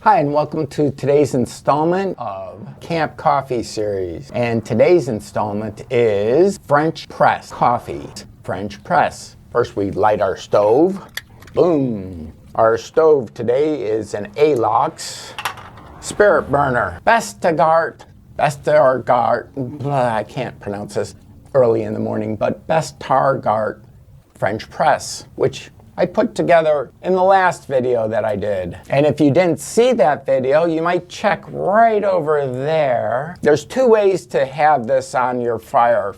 Hi, and welcome to today's installment of Camp Coffee Series. And today's installment is French press coffee. French press. First we light our stove. Boom. Our stove today is an Alox spirit burner. Bestegart, I can't pronounce this early in the morning, but Bestegart French press, which I put together in the last video that I did. And if you didn't see that video, you might check right over there. There's two ways to have this on your fire.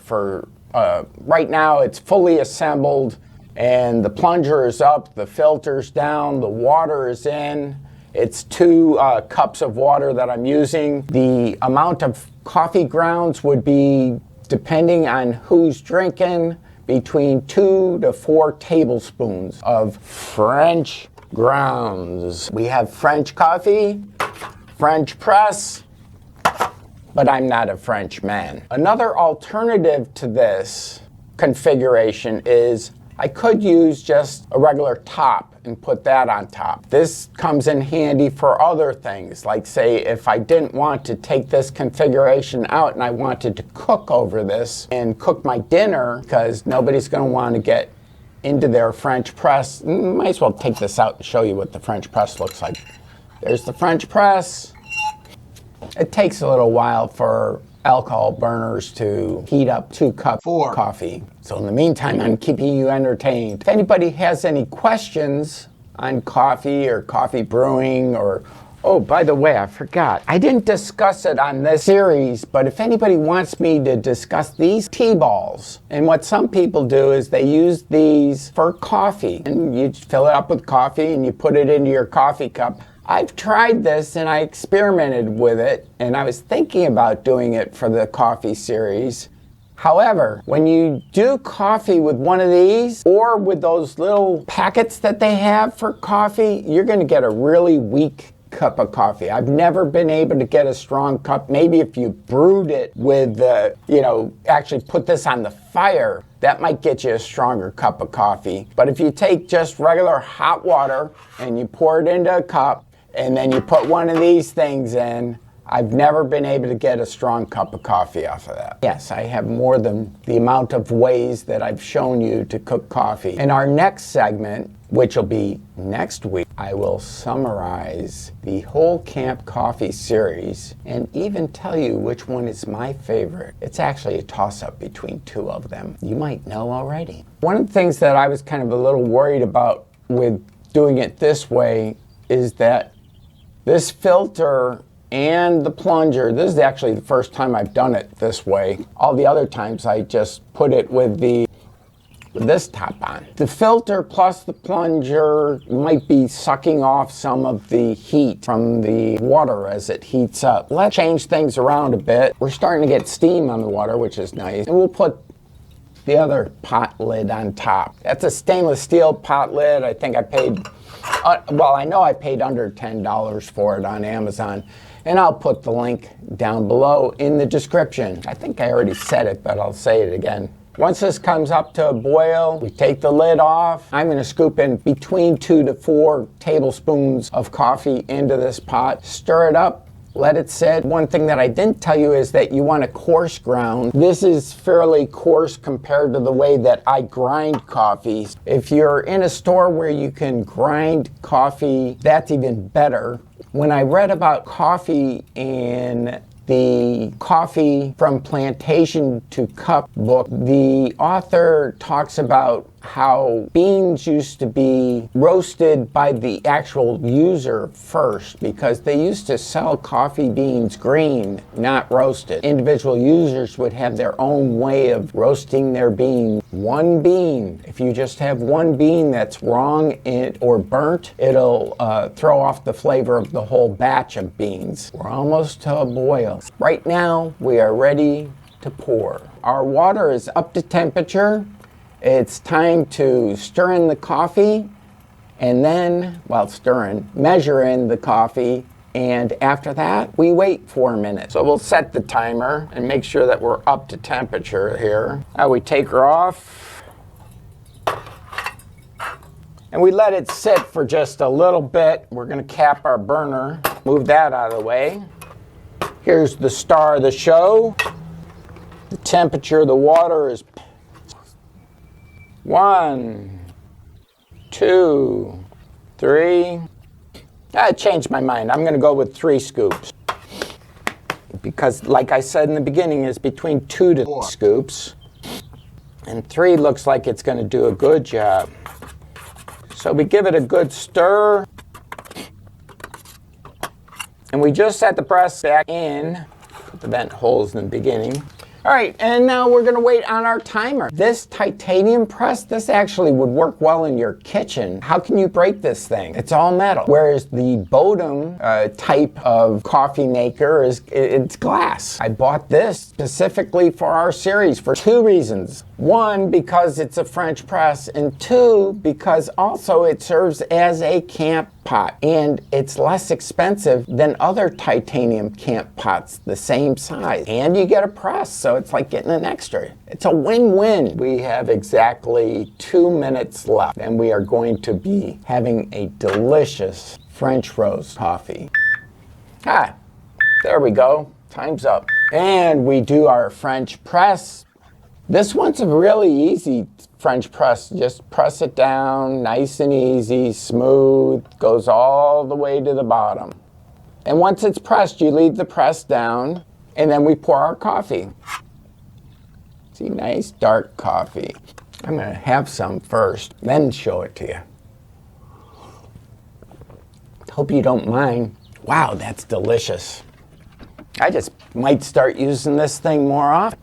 Right now it's fully assembled and the plunger is up, the filter's down, the water is in. It's 2 cups of water that I'm using. The amount of coffee grounds would be, depending on who's drinking, between 2 to 4 tablespoons of French grounds. We have French coffee, French press, but I'm not a French man. Another alternative to this configuration is I could use just a regular top and put that on top. This comes in handy for other things, like say if I didn't want to take this configuration out and I wanted to cook over this and cook my dinner, because nobody's going to want to get into their French press. Might as well take this out and show you what the French press looks like. There's the French press. It takes a little while for alcohol burners to heat up 2 cups of coffee. So in the meantime, I'm keeping you entertained. If anybody has any questions on coffee or coffee brewing, or, oh, by the way, I forgot. I didn't discuss it on this series, but if anybody wants me to discuss these tea balls, and what some people do is they use these for coffee, and you fill it up with coffee and you put it into your coffee cup. I've tried this and I experimented with it, and I was thinking about doing it for the coffee series. However, when you do coffee with one of these, or with those little packets that they have for coffee, you're going to get a really weak cup of coffee. I've never been able to get a strong cup. Maybe if you brewed it with, actually put this on the fire, that might get you a stronger cup of coffee. But if you take just regular hot water and you pour it into a cup, and then you put one of these things in, I've never been able to get a strong cup of coffee off of that. Yes, I have more than the amount of ways that I've shown you to cook coffee. In our next segment, which will be next week, I will summarize the whole Camp Coffee series and even tell you which one is my favorite. It's actually a toss-up between 2 of them. You might know already. One of the things that I was kind of a little worried about with doing it this way is that this filter and the plunger, this is actually the first time I've done it this way. All the other times I just put it with this top on. The filter plus the plunger might be sucking off some of the heat from the water as it heats up. Let's change things around a bit. We're starting to get steam on the water, which is nice. And we'll put the other pot lid on top. That's a stainless steel pot lid. I think I paid, I know I paid under $10 for it on Amazon. And I'll put the link down below in the description. I think I already said it, but I'll say it again. Once this comes up to a boil, we take the lid off. I'm going to scoop in between 2 to 4 tablespoons of coffee into this pot. Stir it up. Let it sit. One thing that I didn't tell you is that you want a coarse ground. This is fairly coarse compared to the way that I grind coffee. If you're in a store where you can grind coffee, that's even better. When I read about coffee in the Coffee from Plantation to Cup book, the author talks about how beans used to be roasted by the actual user first, because they used to sell coffee beans green, not roasted. Individual users would have their own way of roasting their beans. One bean, if you just have one bean that's wrong or burnt, it'll throw off the flavor of the whole batch of beans. We're almost to a boil. Right now, we are ready to pour. Our water is up to temperature. It's time to stir in the coffee, and then, while stirring, measure in the coffee, and after that, we wait 4 minutes. So we'll set the timer and make sure that we're up to temperature here. Now we take her off, and we let it sit for just a little bit. We're going to cap our burner. Move that out of the way. Here's the star of the show. The temperature of the water is 1, 2, 3. I changed my mind. I'm going to go with 3 scoops. Because, like I said in the beginning, it's between 2 to 4 scoops. And 3 looks like it's going to do a good job. So we give it a good stir. And we just set the press back in. Put the vent holes in the beginning. All right, and now we're gonna wait on our timer. This titanium press, this actually would work well in your kitchen. How can you break this thing? It's all metal. Whereas the Bodum type of coffee maker, it's glass. I bought this specifically for our series for 2 reasons. 1, because it's a French press, and 2, because also it serves as a camp pot, and it's less expensive than other titanium camp pots the same size. And you get a press, so it's like getting an extra. It's a win-win. We have exactly 2 minutes left, and we are going to be having a delicious French roast coffee. Ah, there we go. Time's up. And we do our French press. This one's a really easy French press. Just press it down, nice and easy, smooth, goes all the way to the bottom. And once it's pressed, you leave the press down, and then we pour our coffee. See, nice dark coffee. I'm gonna have some first, then show it to you. Hope you don't mind. Wow, that's delicious. I just might start using this thing more often.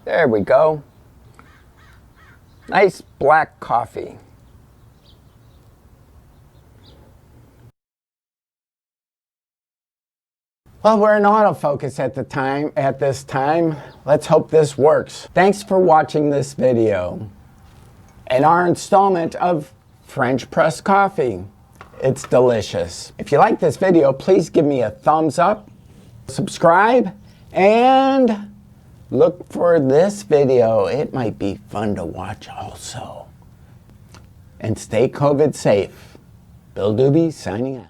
There we go. Nice black coffee. Well, we're in autofocus at this time. Let's hope this works. Thanks for watching this video and our installment of French press coffee. It's delicious. If you like this video, please give me a thumbs up, subscribe, and look for this video. It might be fun to watch also. And stay COVID safe. Bill Dube signing out.